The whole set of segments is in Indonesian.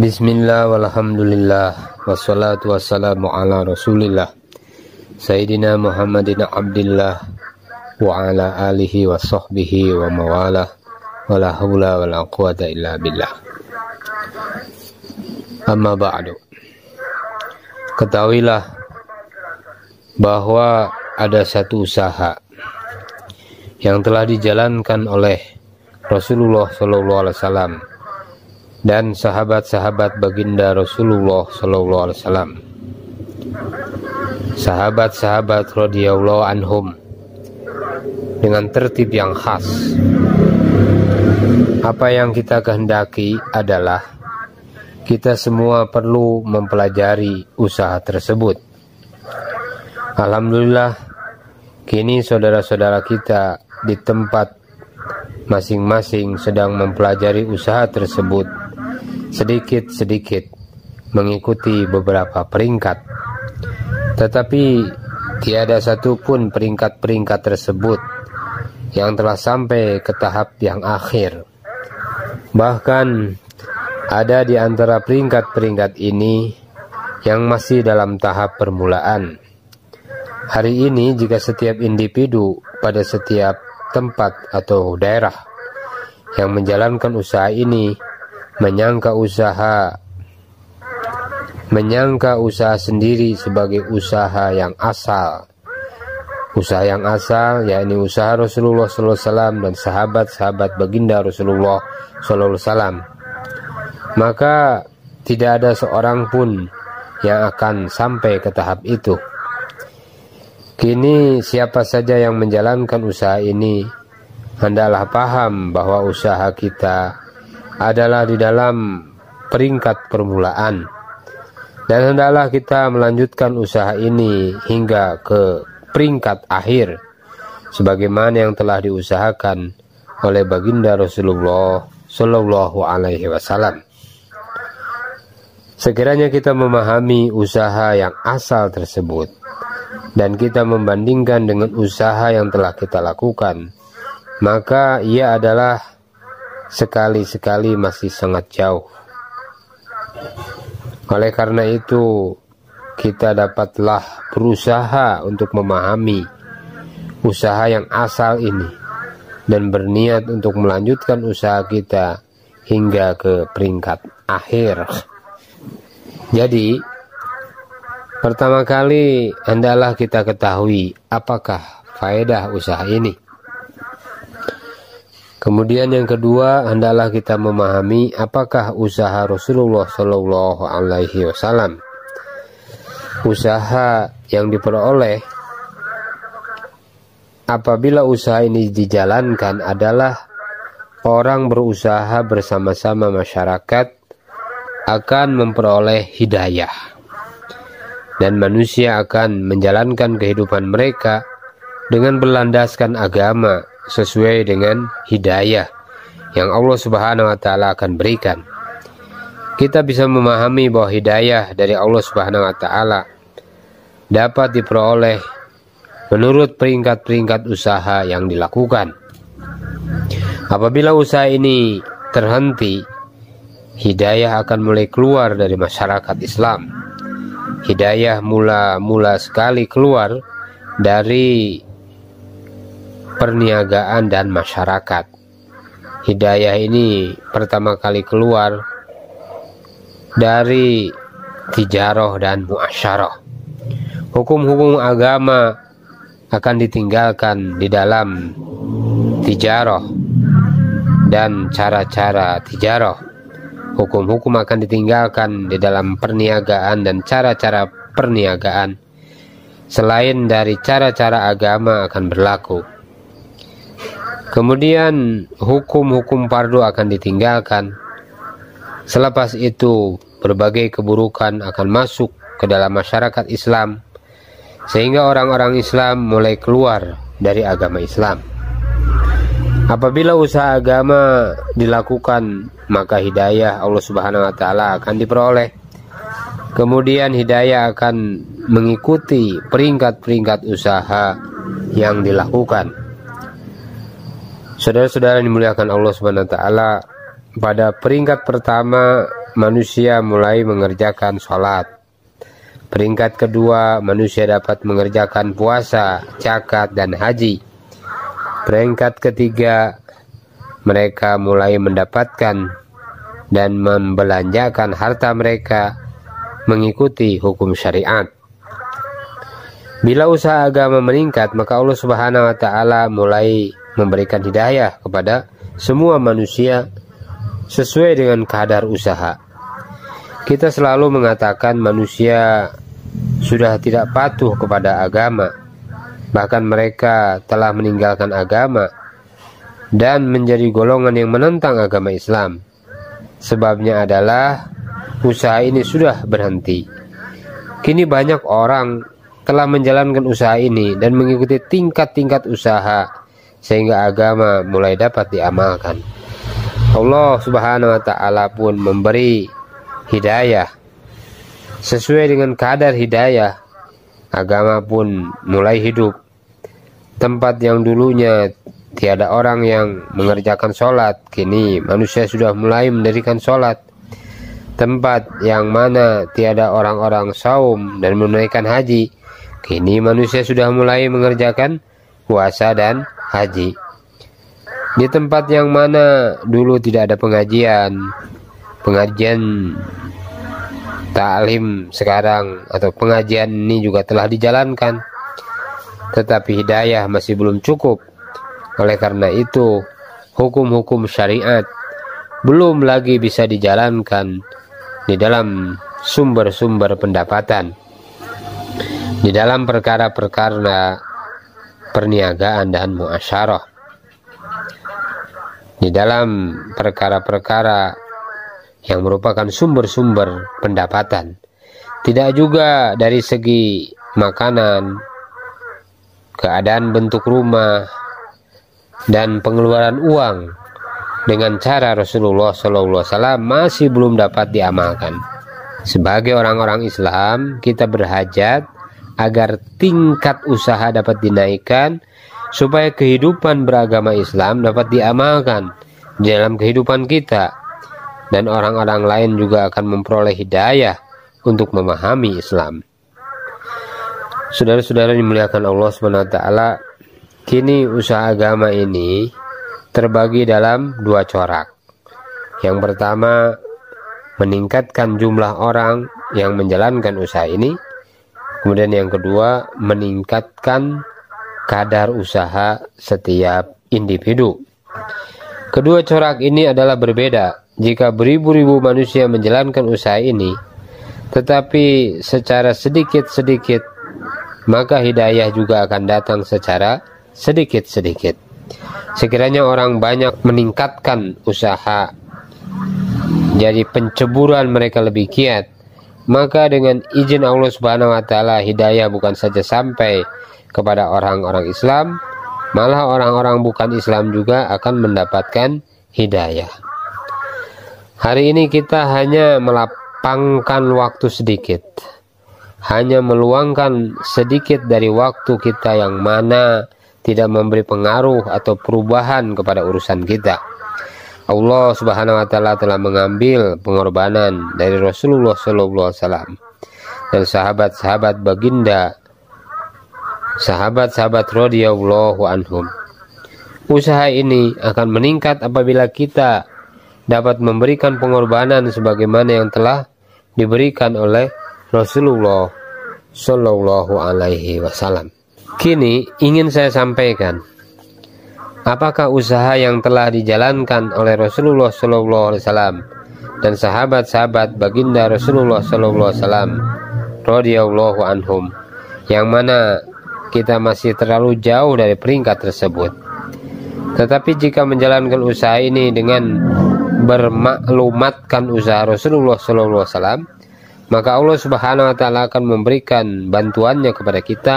Bismillah walhamdulillah wassalatu wassalamu ala rasulillah Sayyidina Muhammadin abdillah wa ala alihi wa sahbihi wa mawalah wa la hawla wa la quwata illa billah. Amma ba'du. Ketahuilah bahwa ada satu usaha yang telah dijalankan oleh Rasulullah SAW dan sahabat-sahabat baginda Rasulullah SAW, sahabat-sahabat radhiyallahu anhum, dengan tertib yang khas. Apa yang kita kehendaki adalah kita semua perlu mempelajari usaha tersebut. Alhamdulillah, kini saudara-saudara kita di tempat masing-masing sedang mempelajari usaha tersebut, sedikit-sedikit mengikuti beberapa peringkat. Tetapi tiada satupun peringkat-peringkat tersebut yang telah sampai ke tahap yang akhir. Bahkan ada di antara peringkat-peringkat ini yang masih dalam tahap permulaan. Hari ini jika setiap individu pada setiap tempat atau daerah yang menjalankan usaha ini menyangka usaha sendiri sebagai usaha yang asal. Usaha yang asal yakni usaha Rasulullah SAW dan sahabat-sahabat baginda Rasulullah SAW. Maka tidak ada seorang pun yang akan sampai ke tahap itu. Kini siapa saja yang menjalankan usaha ini hendaklah paham bahwa usaha kita adalah di dalam peringkat permulaan, dan hendaklah kita melanjutkan usaha ini hingga ke peringkat akhir sebagaimana yang telah diusahakan oleh baginda Rasulullah Shallallahu Alaihi Wasallam. Sekiranya kita memahami usaha yang asal tersebut dan kita membandingkan dengan usaha yang telah kita lakukan, maka ia adalah sekali-sekali masih sangat jauh. Oleh karena itu, kita dapatlah berusaha untuk memahami usaha yang asal ini dan berniat untuk melanjutkan usaha kita hingga ke peringkat akhir. Jadi, pertama kali hendaklah kita ketahui apakah faedah usaha ini. Kemudian yang kedua, hendaklah kita memahami apakah usaha Rasulullah Shallallahu Alaihi Wasallam. Usaha yang diperoleh apabila usaha ini dijalankan adalah orang berusaha bersama-sama masyarakat akan memperoleh hidayah, dan manusia akan menjalankan kehidupan mereka dengan berlandaskan agama sesuai dengan hidayah yang Allah Subhanahu wa Ta'ala akan berikan. Kita bisa memahami bahwa hidayah dari Allah Subhanahu wa Ta'ala dapat diperoleh menurut peringkat-peringkat usaha yang dilakukan. Apabila usaha ini terhenti, hidayah akan mulai keluar dari masyarakat Islam. Hidayah mula sekali keluar dari perniagaan dan masyarakat. Hidayah ini pertama kali keluar dari tijarah dan muasyarah. Hukum-hukum agama akan ditinggalkan di dalam tijarah dan cara-cara tijarah. Hukum-hukum akan ditinggalkan di dalam perniagaan dan cara-cara perniagaan. Selain dari cara-cara agama akan berlaku. Kemudian hukum-hukum fardu akan ditinggalkan. Selepas itu berbagai keburukan akan masuk ke dalam masyarakat Islam, sehingga orang-orang Islam mulai keluar dari agama Islam. Apabila usaha agama dilakukan, maka hidayah Allah Subhanahu wa Ta'ala akan diperoleh. Kemudian hidayah akan mengikuti peringkat-peringkat usaha yang dilakukan. Saudara-saudara yang dimuliakan Allah Subhanahu wa Ta'ala, pada peringkat pertama manusia mulai mengerjakan sholat. Peringkat kedua, manusia dapat mengerjakan puasa, zakat, dan haji. Peringkat ketiga, mereka mulai mendapatkan dan membelanjakan harta mereka mengikuti hukum syariat. Bila usaha agama meningkat, maka Allah Subhanahu wa Ta'ala mulai memberikan hidayah kepada semua manusia sesuai dengan kadar usaha. Kita selalu mengatakan manusia sudah tidak patuh kepada agama, bahkan mereka telah meninggalkan agama dan menjadi golongan yang menentang agama Islam. Sebabnya adalah usaha ini sudah berhenti. Kini banyak orang telah menjalankan usaha ini dan mengikuti tingkat-tingkat usaha sehingga agama mulai dapat diamalkan. Allah Subhanahu wa Ta'ala pun memberi hidayah. Sesuai dengan kadar hidayah, agama pun mulai hidup. Tempat yang dulunya tiada orang yang mengerjakan sholat, kini manusia sudah mulai mendirikan sholat. Tempat yang mana tiada orang-orang saum dan menunaikan haji, kini manusia sudah mulai mengerjakan puasa dan haji. Di tempat yang mana dulu tidak ada pengajian taklim sekarang atau pengajian ini juga telah dijalankan, tetapi hidayah masih belum cukup. Oleh karena itu, hukum-hukum syariat belum lagi bisa dijalankan di dalam sumber-sumber pendapatan, di dalam perkara-perkara perniagaan dan muasyarah, di dalam perkara-perkara yang merupakan sumber-sumber pendapatan. Tidak juga dari segi makanan, keadaan bentuk rumah, dan pengeluaran uang dengan cara Rasulullah SAW masih belum dapat diamalkan. Sebagai orang-orang Islam, kita berhajat agar tingkat usaha dapat dinaikkan supaya kehidupan beragama Islam dapat diamalkan di dalam kehidupan kita, dan orang-orang lain juga akan memperoleh hidayah untuk memahami Islam. Saudara-saudara dimuliakan Allah SWT, kini usaha agama ini terbagi dalam dua corak. Yang pertama, meningkatkan jumlah orang yang menjalankan usaha ini. Kemudian yang kedua, meningkatkan kadar usaha setiap individu. Kedua corak ini adalah berbeda. Jika beribu-ribu manusia menjalankan usaha ini, tetapi secara sedikit-sedikit, maka hidayah juga akan datang secara sedikit-sedikit. Sekiranya orang banyak meningkatkan usaha, jadi penceburan mereka lebih giat, maka dengan izin Allah Subhanahu wa Ta'ala, hidayah bukan saja sampai kepada orang-orang Islam, malah orang-orang bukan Islam juga akan mendapatkan hidayah. Hari ini kita hanya melapangkan waktu sedikit, hanya meluangkan sedikit dari waktu kita yang mana tidak memberi pengaruh atau perubahan kepada urusan kita. Allah Subhanahu wa Ta'ala telah mengambil pengorbanan dari Rasulullah SAW dan sahabat-sahabat baginda, sahabat-sahabat radhiyallahu anhum. Usaha ini akan meningkat apabila kita dapat memberikan pengorbanan sebagaimana yang telah diberikan oleh Rasulullah Shallallahu Alaihi Wasallam. Kini ingin saya sampaikan, apakah usaha yang telah dijalankan oleh Rasulullah Shallallahu Alaihi Wasallam dan sahabat-sahabat baginda Rasulullah Shallallahu Alaihi Wasallam radhiyallahu anhum, yang mana kita masih terlalu jauh dari peringkat tersebut. Tetapi jika menjalankan usaha ini dengan bermaklumatkan usaha Rasulullah SAW, maka Allah Subhanahu wa Ta'ala akan memberikan bantuannya kepada kita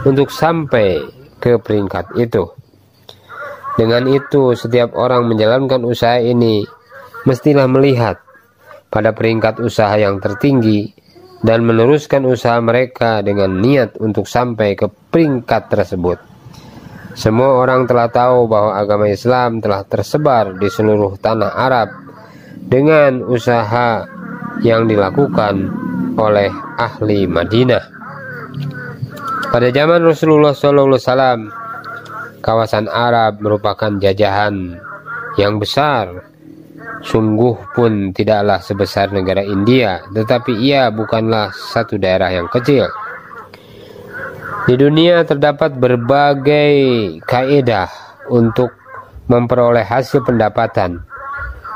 untuk sampai ke peringkat itu. Dengan itu, setiap orang menjalankan usaha ini mestilah melihat pada peringkat usaha yang tertinggi dan meneruskan usaha mereka dengan niat untuk sampai ke peringkat tersebut. Semua orang telah tahu bahwa agama Islam telah tersebar di seluruh tanah Arab dengan usaha yang dilakukan oleh ahli Madinah. Pada zaman Rasulullah SAW, kawasan Arab merupakan jajahan yang besar. Sungguh pun tidaklah sebesar negara India, tetapi ia bukanlah satu daerah yang kecil. Di dunia terdapat berbagai kaidah untuk memperoleh hasil pendapatan,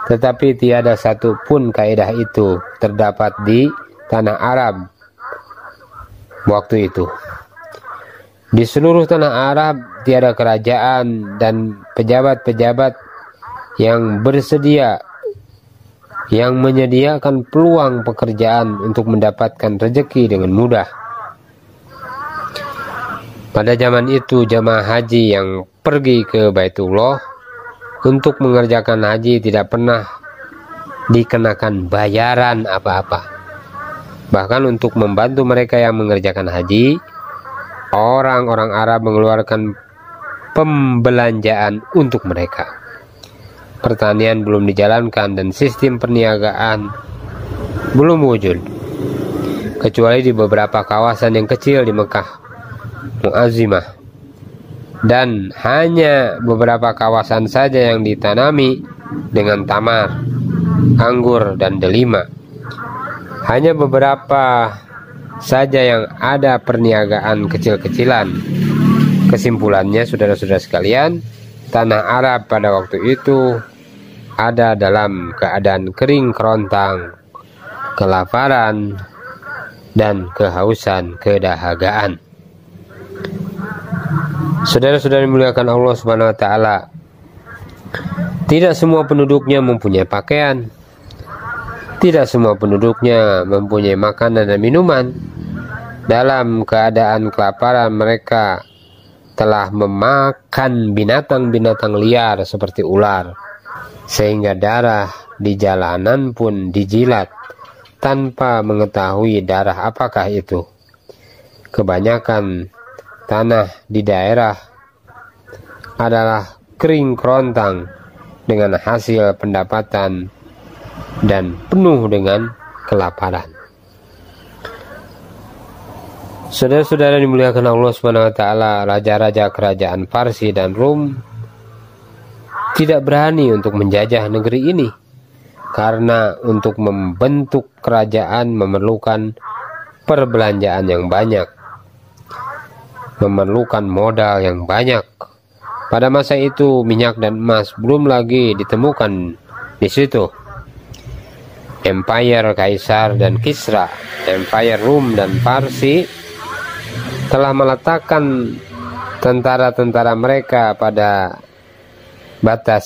tetapi tiada satu pun kaidah itu terdapat di tanah Arab waktu itu. Di seluruh tanah Arab tiada kerajaan dan pejabat-pejabat yang bersedia, yang menyediakan peluang pekerjaan untuk mendapatkan rezeki dengan mudah. Pada zaman itu, jamaah haji yang pergi ke Baitullah untuk mengerjakan haji tidak pernah dikenakan bayaran apa-apa. Bahkan untuk membantu mereka yang mengerjakan haji, orang-orang Arab mengeluarkan pembelanjaan untuk mereka. Pertanian belum dijalankan dan sistem perniagaan belum wujud, kecuali di beberapa kawasan yang kecil di Mekah Mu'azzimah, dan hanya beberapa kawasan saja yang ditanami dengan tamar, anggur, dan delima. Hanya beberapa saja yang ada perniagaan kecil-kecilan. Kesimpulannya, saudara-saudara sekalian, tanah Arab pada waktu itu ada dalam keadaan kering kerontang, kelaparan, dan kehausan, kedahagaan. Saudara-saudara dimuliakan Allah Subhanahu wa taala, tidak semua penduduknya mempunyai pakaian, tidak semua penduduknya mempunyai makanan dan minuman. Dalam keadaan kelaparan, mereka telah memakan binatang-binatang liar seperti ular, sehingga darah di jalanan pun dijilat tanpa mengetahui darah apakah itu. Kebanyakan tanah di daerah adalah kering kerontang dengan hasil pendapatan dan penuh dengan kelaparan. Saudara-saudara dimuliakan Allah Subhanahu wa taala, raja-raja kerajaan Parsi dan Rum tidak berani untuk menjajah negeri ini, karena untuk membentuk kerajaan memerlukan perbelanjaan yang banyak, memerlukan modal yang banyak. Pada masa itu minyak dan emas belum lagi ditemukan di situ. Empire Kaisar dan Kisra, Empire Rum dan Parsi telah meletakkan tentara-tentara mereka pada batas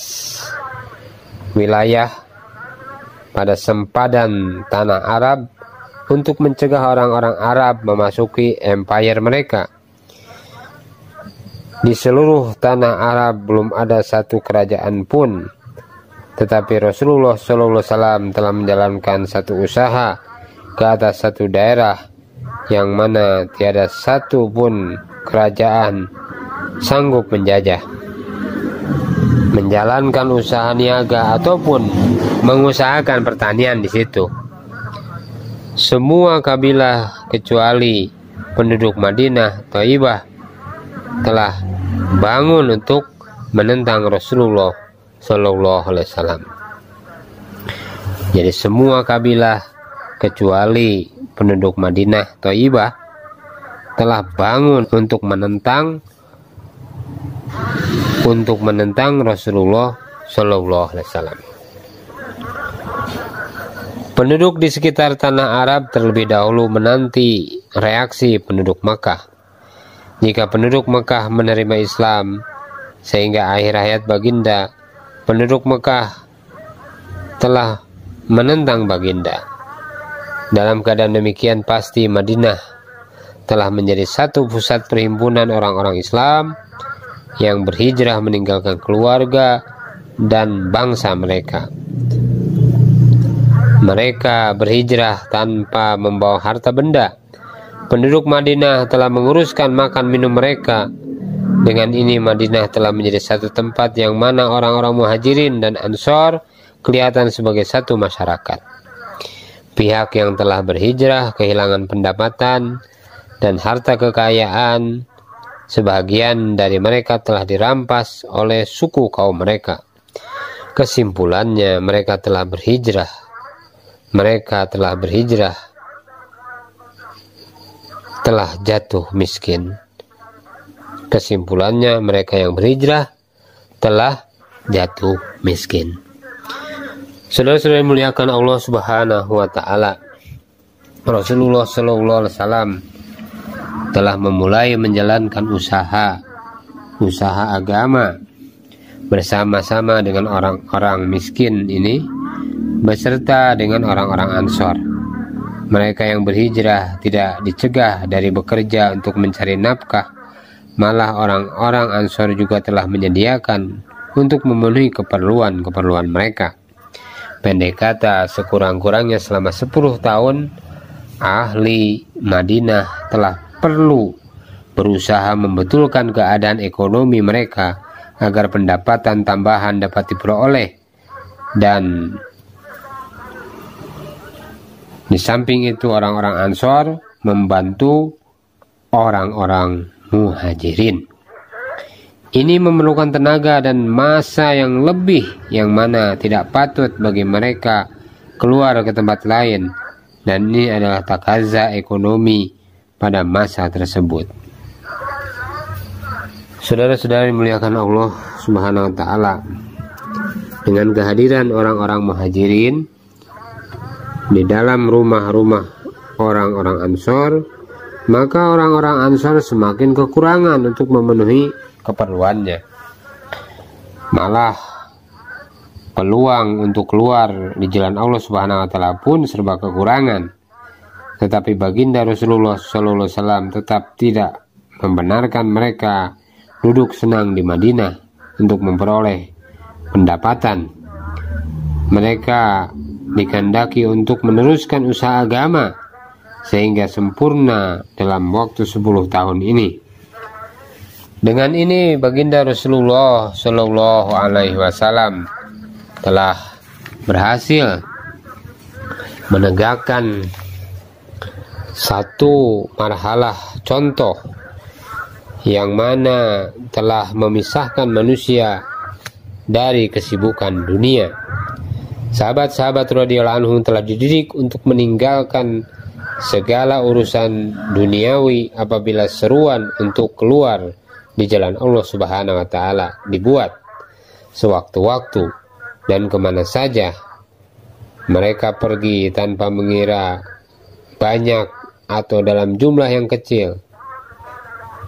wilayah, pada sempadan tanah Arab untuk mencegah orang-orang Arab memasuki empire mereka. Di seluruh tanah Arab belum ada satu kerajaan pun, tetapi Rasulullah SAW telah menjalankan satu usaha ke atas satu daerah yang mana tiada satu pun kerajaan sanggup menjajah, menjalankan usaha niaga ataupun mengusahakan pertanian di situ. Semua kabilah kecuali penduduk Madinah Thayyibah telah bangun untuk menentang Rasulullah SAW. Jadi semua kabilah kecuali penduduk Madinah Thayyibah telah bangun untuk menentang Rasulullah SAW. Penduduk di sekitar tanah Arab terlebih dahulu menanti reaksi penduduk Mekah. Jika penduduk Mekah menerima Islam sehingga akhir hayat baginda, penduduk Mekah telah menentang baginda. Dalam keadaan demikian, pasti Madinah telah menjadi satu pusat perhimpunan orang-orang Islam yang berhijrah meninggalkan keluarga dan bangsa mereka. Mereka berhijrah tanpa membawa harta benda. Penduduk Madinah telah menguruskan makan minum mereka. Dengan ini Madinah telah menjadi satu tempat yang mana orang-orang Muhajirin dan Ansor kelihatan sebagai satu masyarakat. Pihak yang telah berhijrah kehilangan pendapatan dan harta kekayaan. Sebagian dari mereka telah dirampas oleh suku kaum mereka. Kesimpulannya, mereka telah berhijrah. Telah jatuh miskin. Kesimpulannya, mereka yang berhijrah telah jatuh miskin. Saudara-saudara yang muliakan Allah Subhanahu wa taala, Rasulullah sallallahu alaihi wasallam telah memulai menjalankan usaha agama bersama-sama dengan orang-orang miskin ini, beserta dengan orang-orang Ansor. Mereka yang berhijrah tidak dicegah dari bekerja untuk mencari nafkah, malah orang-orang Ansor juga telah menyediakan untuk memenuhi keperluan mereka. Pendek kata, sekurang-kurangnya selama 10 tahun ahli Madinah telah perlu berusaha membetulkan keadaan ekonomi mereka agar pendapatan tambahan dapat diperoleh, dan di samping itu orang-orang Ansor membantu orang-orang Muhajirin. Ini memerlukan tenaga dan masa yang lebih, yang mana tidak patut bagi mereka keluar ke tempat lain, dan ini adalah takaza ekonomi pada masa tersebut. Saudara-saudara dimuliakan Allah Subhanahu wa taala, dengan kehadiran orang-orang Muhajirin di dalam rumah-rumah orang-orang Ansor, maka orang-orang Ansor semakin kekurangan untuk memenuhi keperluannya. Malah peluang untuk keluar di jalan Allah Subhanahu wa taala pun serba kekurangan. Tetapi baginda Rasulullah sallallahu alaihi wasallam tetap tidak membenarkan mereka duduk senang di Madinah untuk memperoleh pendapatan. Mereka dikehendaki untuk meneruskan usaha agama sehingga sempurna dalam waktu 10 tahun ini. Dengan ini baginda Rasulullah sallallahu alaihi wasallam telah berhasil menegakkan satu marhalah contoh yang mana telah memisahkan manusia dari kesibukan dunia. Sahabat-sahabat radhiyallahu anhum telah dididik untuk meninggalkan segala urusan duniawi apabila seruan untuk keluar di jalan Allah Subhanahu wa taala dibuat sewaktu-waktu dan kemana saja mereka pergi tanpa mengira banyak atau dalam jumlah yang kecil.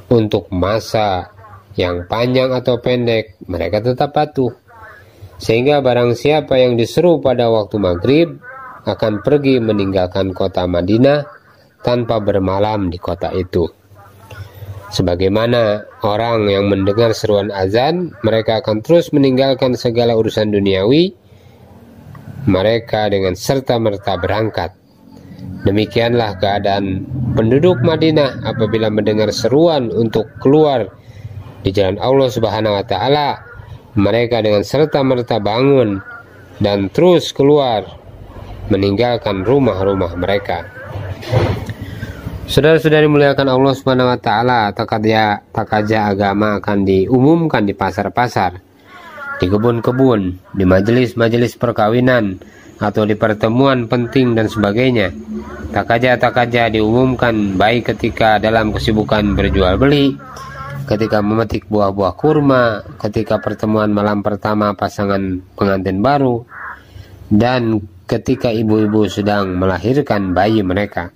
Untuk masa yang panjang atau pendek mereka tetap patuh, sehingga barang siapa yang diseru pada waktu maghrib akan pergi meninggalkan kota Madinah tanpa bermalam di kota itu. Sebagaimana orang yang mendengar seruan azan, mereka akan terus meninggalkan segala urusan duniawi mereka dengan serta-merta berangkat. Demikianlah keadaan penduduk Madinah apabila mendengar seruan untuk keluar di jalan Allah Subhanahu wa taala, mereka dengan serta-merta bangun dan terus keluar meninggalkan rumah-rumah mereka. Saudara-saudari muliakan Allah Subhanahu wa taala, takaja agama akan diumumkan di pasar-pasar, di kebun-kebun, di majelis-majelis perkawinan, atau di pertemuan penting dan sebagainya. Takaja diumumkan baik ketika dalam kesibukan berjual beli, ketika memetik buah-buah kurma, ketika pertemuan malam pertama pasangan pengantin baru, dan ketika ibu-ibu sedang melahirkan bayi mereka.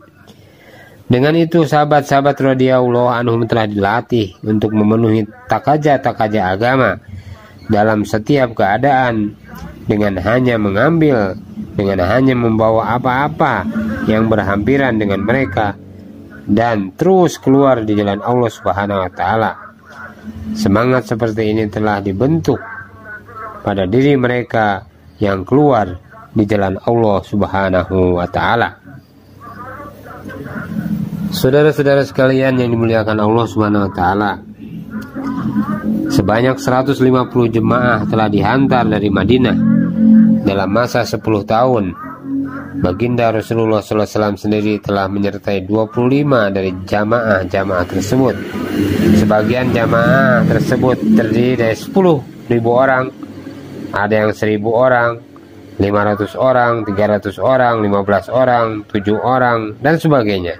Dengan itu sahabat-sahabat radhiyallahu anhum telah dilatih untuk memenuhi takaja agama dalam setiap keadaan, dengan hanya mengambil, dengan hanya membawa apa-apa yang berhampiran dengan mereka, dan terus keluar di jalan Allah Subhanahu wa taala. Semangat seperti ini telah dibentuk pada diri mereka yang keluar di jalan Allah Subhanahu wa taala. Saudara-saudara sekalian yang dimuliakan Allah Subhanahu wa taala, sebanyak 150 jemaah telah dihantar dari Madinah dalam masa 10 tahun. Baginda Rasulullah SAW sendiri telah menyertai 25 dari jamaah-jamaah tersebut. Sebagian jamaah tersebut terdiri dari 10.000 orang, ada yang 1.000 orang, 500 orang, 300 orang, 15 orang, 7 orang, dan sebagainya.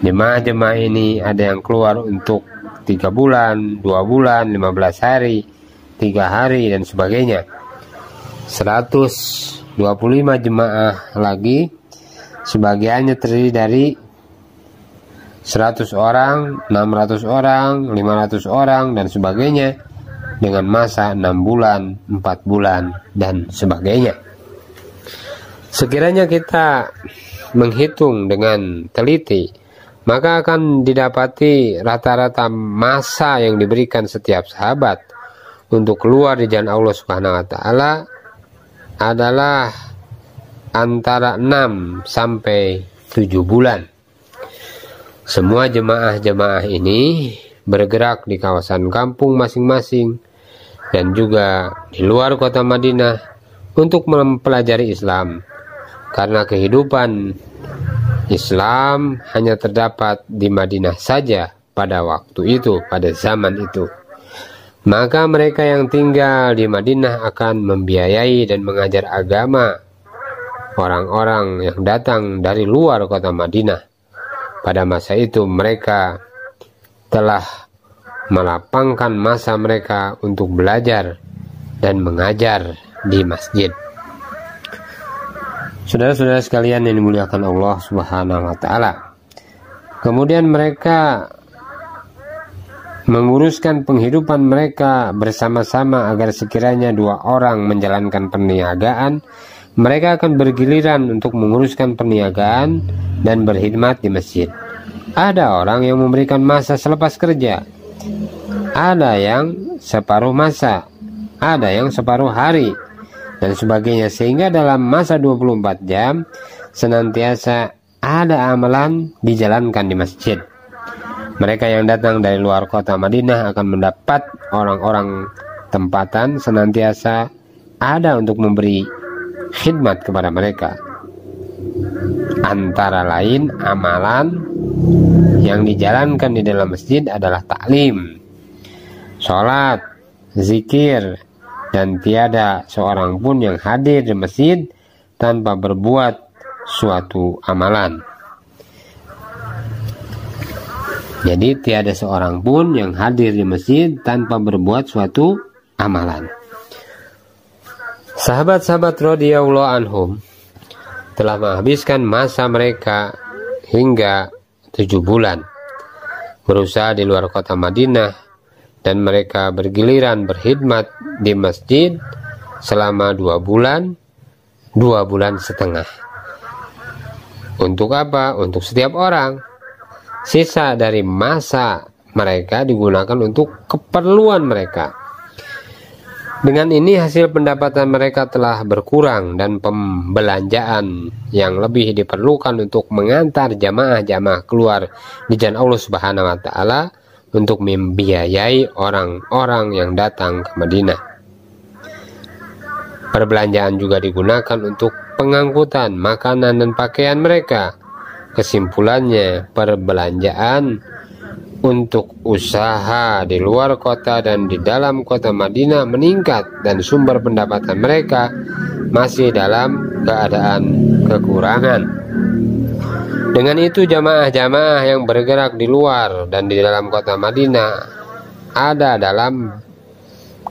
Jemaah-jemaah ini ada yang keluar untuk 3 bulan, 2 bulan, 15 hari, 3 hari, dan sebagainya. 125 jemaah lagi, sebagiannya terdiri dari 100 orang, 600 orang, 500 orang, dan sebagainya, dengan masa 6 bulan, 4 bulan, dan sebagainya. Sekiranya kita menghitung dengan teliti, maka akan didapati rata-rata masa yang diberikan setiap sahabat untuk keluar di jalan Allah Subhanahu wa taala adalah antara 6 sampai 7 bulan. Semua jemaah-jemaah ini bergerak di kawasan kampung masing-masing dan juga di luar kota Madinah untuk mempelajari Islam, karena kehidupan Islam hanya terdapat di Madinah saja pada waktu itu, pada zaman itu. Maka mereka yang tinggal di Madinah akan membiayai dan mengajar agama orang-orang yang datang dari luar kota Madinah. Pada masa itu mereka telah melapangkan masa mereka untuk belajar dan mengajar di masjid. Saudara-saudara sekalian yang dimuliakan Allah Subhanahu wa taala. Kemudian mereka menguruskan penghidupan mereka bersama-sama agar sekiranya 2 orang menjalankan perniagaan, mereka akan bergiliran untuk menguruskan perniagaan dan berkhidmat di masjid. Ada orang yang memberikan masa selepas kerja, ada yang separuh masa, ada yang separuh hari, dan sebagainya, sehingga dalam masa 24 jam senantiasa ada amalan dijalankan di masjid. Mereka yang datang dari luar kota Madinah akan mendapat orang-orang tempatan senantiasa ada untuk memberi khidmat kepada mereka. Antara lain amalan yang dijalankan di dalam masjid adalah taklim, sholat, zikir, dan tiada seorang pun yang hadir di masjid tanpa berbuat suatu amalan. Jadi tiada seorang pun yang hadir di masjid tanpa berbuat suatu amalan. Sahabat-sahabat radhiyallahu anhum telah menghabiskan masa mereka hingga 7 bulan berusaha di luar kota Madinah, dan mereka bergiliran berkhidmat di masjid selama 2 bulan, 2 bulan setengah. Untuk apa? Untuk setiap orang. Sisa dari masa mereka digunakan untuk keperluan mereka. Dengan ini hasil pendapatan mereka telah berkurang, dan pembelanjaan yang lebih diperlukan untuk mengantar jamaah-jamaah keluar di jalan Allah Subhanahu wa taala untuk membiayai orang-orang yang datang ke Madinah. Perbelanjaan juga digunakan untuk pengangkutan makanan dan pakaian mereka. Kesimpulannya, perbelanjaan untuk usaha di luar kota dan di dalam kota Madinah meningkat, dan sumber pendapatan mereka masih dalam keadaan kekurangan. Dengan itu jamaah-jamaah yang bergerak di luar dan di dalam kota Madinah ada dalam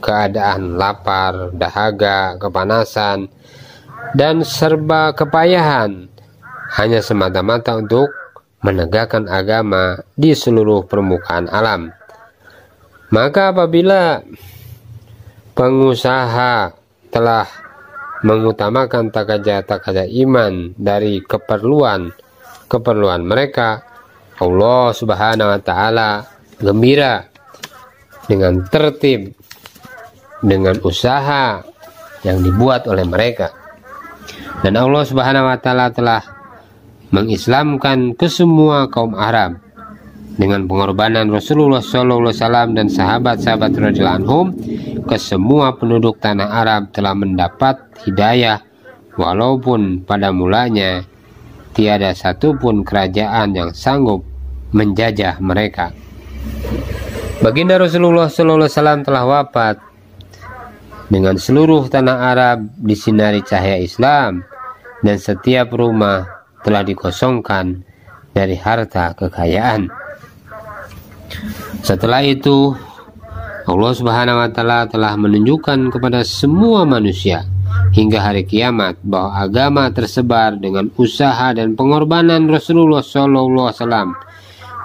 keadaan lapar, dahaga, kepanasan, dan serba kepayahan, hanya semata-mata untuk menegakkan agama di seluruh permukaan alam. Maka apabila pengusaha telah mengutamakan takaja-takaja iman dari keperluan mereka, Allah Subhanahu wa taala gembira dengan tertib, dengan usaha yang dibuat oleh mereka. Dan Allah Subhanahu wa taala telah mengislamkan ke semua kaum Arab dengan pengorbanan Rasulullah SAW dan sahabat-sahabat radhiyallahu anhum. ke semua penduduk tanah Arab telah mendapat hidayah, walaupun pada mulanya tiada satupun kerajaan yang sanggup menjajah mereka. Baginda Rasulullah SAW telah wafat dengan seluruh tanah Arab disinari cahaya Islam, dan setiap rumah telah dikosongkan dari harta kekayaan. Setelah itu Allah Subhanahu wa Ta'ala telah menunjukkan kepada semua manusia hingga hari kiamat bahwa agama tersebar dengan usaha dan pengorbanan Rasulullah SAW,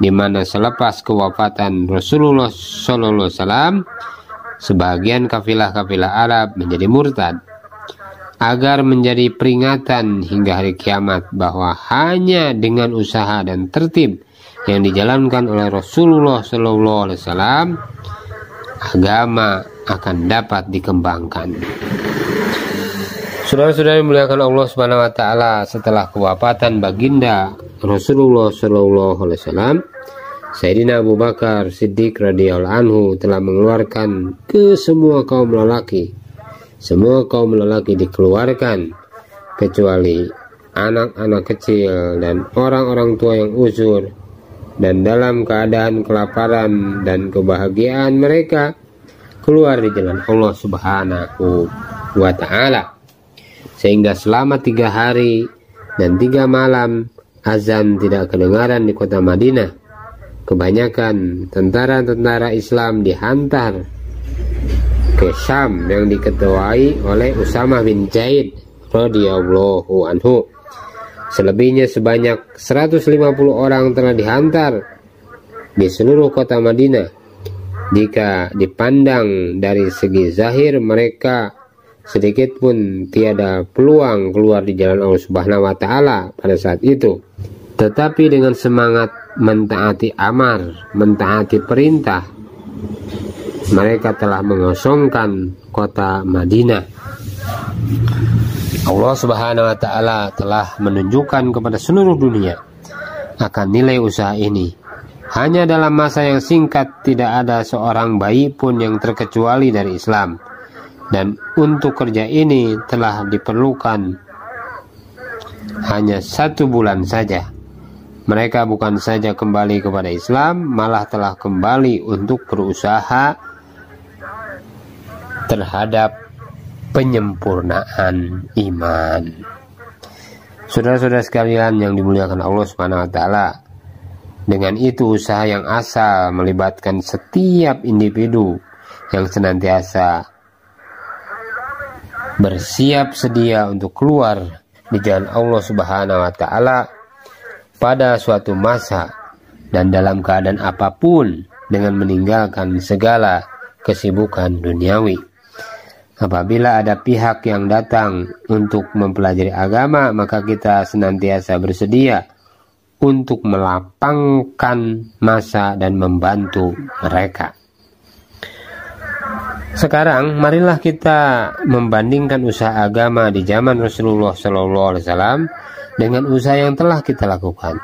di mana selepas kewafatan Rasulullah SAW, sebagian kafilah-kafilah Arab menjadi murtad, agar menjadi peringatan hingga hari kiamat bahwa hanya dengan usaha dan tertib yang dijalankan oleh Rasulullah SAW, agama akan dapat dikembangkan. Saudara-saudara dimuliakan Allah Subhanahu wa Ta'ala, setelah kewafatan baginda Rasulullah SAW, Sayyidina Abu Bakar Siddiq radhiyallahu anhu telah mengeluarkan ke semua kaum lelaki. Semua kaum lelaki dikeluarkan kecuali anak-anak kecil dan orang-orang tua yang uzur, dan dalam keadaan kelaparan dan kebahagiaan mereka keluar di jalan Allah Subhanahu wa Ta'ala. Sehingga selama 3 hari dan 3 malam azan tidak kedengaran di kota Madinah. Kebanyakan tentara-tentara Islam dihantar ke Syam yang diketuai oleh Usamah bin Zaid radhiyallahu anhu. Selebihnya sebanyak 150 orang telah dihantar di seluruh kota Madinah. Jika dipandang dari segi zahir, mereka sedikit pun tiada peluang keluar di jalan Allah Subhanahu wa Ta'ala pada saat itu. Tetapi dengan semangat mentaati amar, mentaati perintah, mereka telah mengosongkan kota Madinah. Allah Subhanahu wa Ta'ala telah menunjukkan kepada seluruh dunia akan nilai usaha ini. Hanya dalam masa yang singkat tidak ada seorang bayi pun yang terkecuali dari Islam, dan untuk kerja ini telah diperlukan hanya 1 bulan saja. Mereka bukan saja kembali kepada Islam, malah telah kembali untuk berusaha terhadap penyempurnaan iman. Saudara-saudara sekalian yang dimuliakan Allah Subhanahu wa Ta'ala, dengan itu usaha yang asal melibatkan setiap individu yang senantiasa bersiap sedia untuk keluar di jalan Allah Subhanahu wa Ta'ala pada suatu masa dan dalam keadaan apapun, dengan meninggalkan segala kesibukan duniawi. Apabila ada pihak yang datang untuk mempelajari agama, maka kita senantiasa bersedia untuk melapangkan masa dan membantu mereka. Sekarang marilah kita membandingkan usaha agama di zaman Rasulullah SAW dengan usaha yang telah kita lakukan.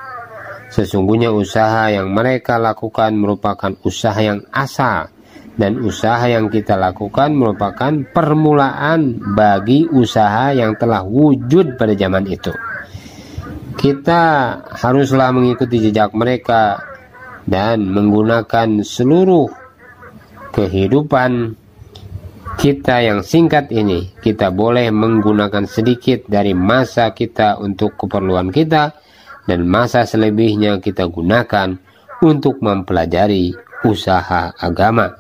Sesungguhnya usaha yang mereka lakukan merupakan usaha yang asal, dan usaha yang kita lakukan merupakan permulaan bagi usaha yang telah wujud pada zaman itu. Kita haruslah mengikuti jejak mereka dan menggunakan seluruh kehidupan kita yang singkat ini. Kita boleh menggunakan sedikit dari masa kita untuk keperluan kita, dan masa selebihnya kita gunakan untuk mempelajari usaha agama.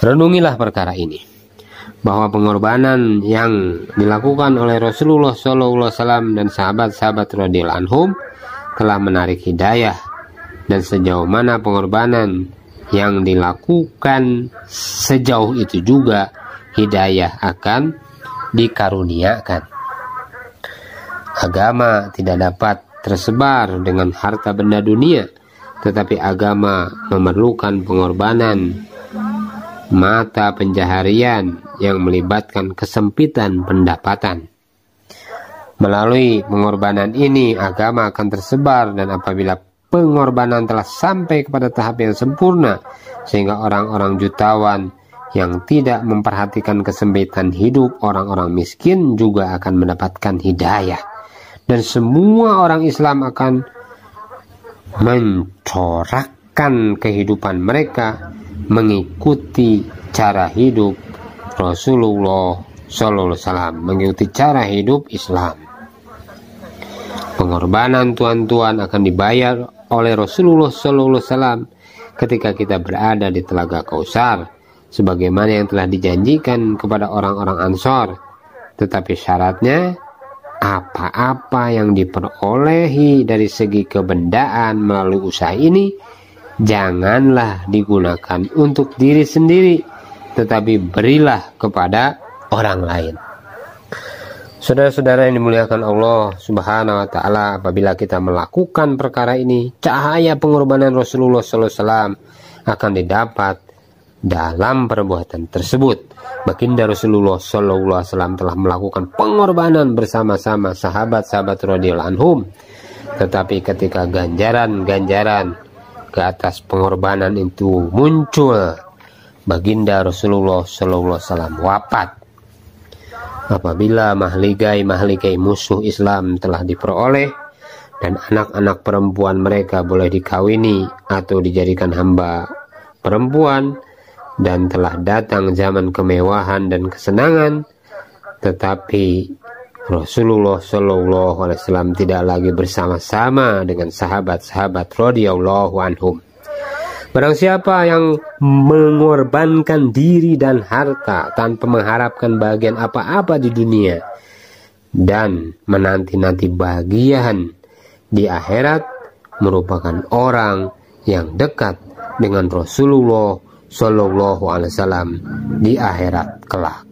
Renungilah perkara ini, bahwa pengorbanan yang dilakukan oleh Rasulullah SAW dan sahabat-sahabat radhiyallahu anhum telah menarik hidayah, dan sejauh mana pengorbanan yang dilakukan, sejauh itu juga hidayah akan dikaruniakan. Agama tidak dapat tersebar dengan harta benda dunia, tetapi agama memerlukan pengorbanan mata pencaharian yang melibatkan kesempitan pendapatan. Melalui pengorbanan ini agama akan tersebar, dan apabila pengorbanan telah sampai kepada tahap yang sempurna sehingga orang-orang jutawan yang tidak memperhatikan kesempitan hidup orang-orang miskin juga akan mendapatkan hidayah, dan semua orang Islam akan mencorakkan kehidupan mereka mengikuti cara hidup Rasulullah Sallallahu Alaihi Wasallam, mengikuti cara hidup Islam. Pengorbanan tuan-tuan akan dibayar oleh Rasulullah Sallallahu Alaihi Wasallam ketika kita berada di Telaga Kausar, sebagaimana yang telah dijanjikan kepada orang-orang Ansor. Tetapi syaratnya, apa-apa yang diperolehi dari segi kebendaan melalui usaha ini janganlah digunakan untuk diri sendiri, tetapi berilah kepada orang lain. Saudara-saudara yang dimuliakan Allah Subhanahu wa Ta'ala, apabila kita melakukan perkara ini, cahaya pengorbanan Rasulullah SAW akan didapat dalam perbuatan tersebut. Baginda Rasulullah SAW telah melakukan pengorbanan bersama-sama sahabat-sahabat radhiyallahu anhum, tetapi ketika ganjaran-ganjaran ke atas pengorbanan itu muncul, Baginda Rasulullah SAW wafat. Apabila mahligai musuh Islam telah diperoleh dan anak-anak perempuan mereka boleh dikawini atau dijadikan hamba perempuan, dan telah datang zaman kemewahan dan kesenangan, tetapi Rasulullah SAW tidak lagi bersama-sama dengan sahabat-sahabat radhiyallahu anhum. Barang siapa yang mengorbankan diri dan harta tanpa mengharapkan bagian apa-apa di dunia dan menanti-nanti bagian di akhirat, merupakan orang yang dekat dengan Rasulullah Sallallahu Alaihi Wasallam di akhirat kelak.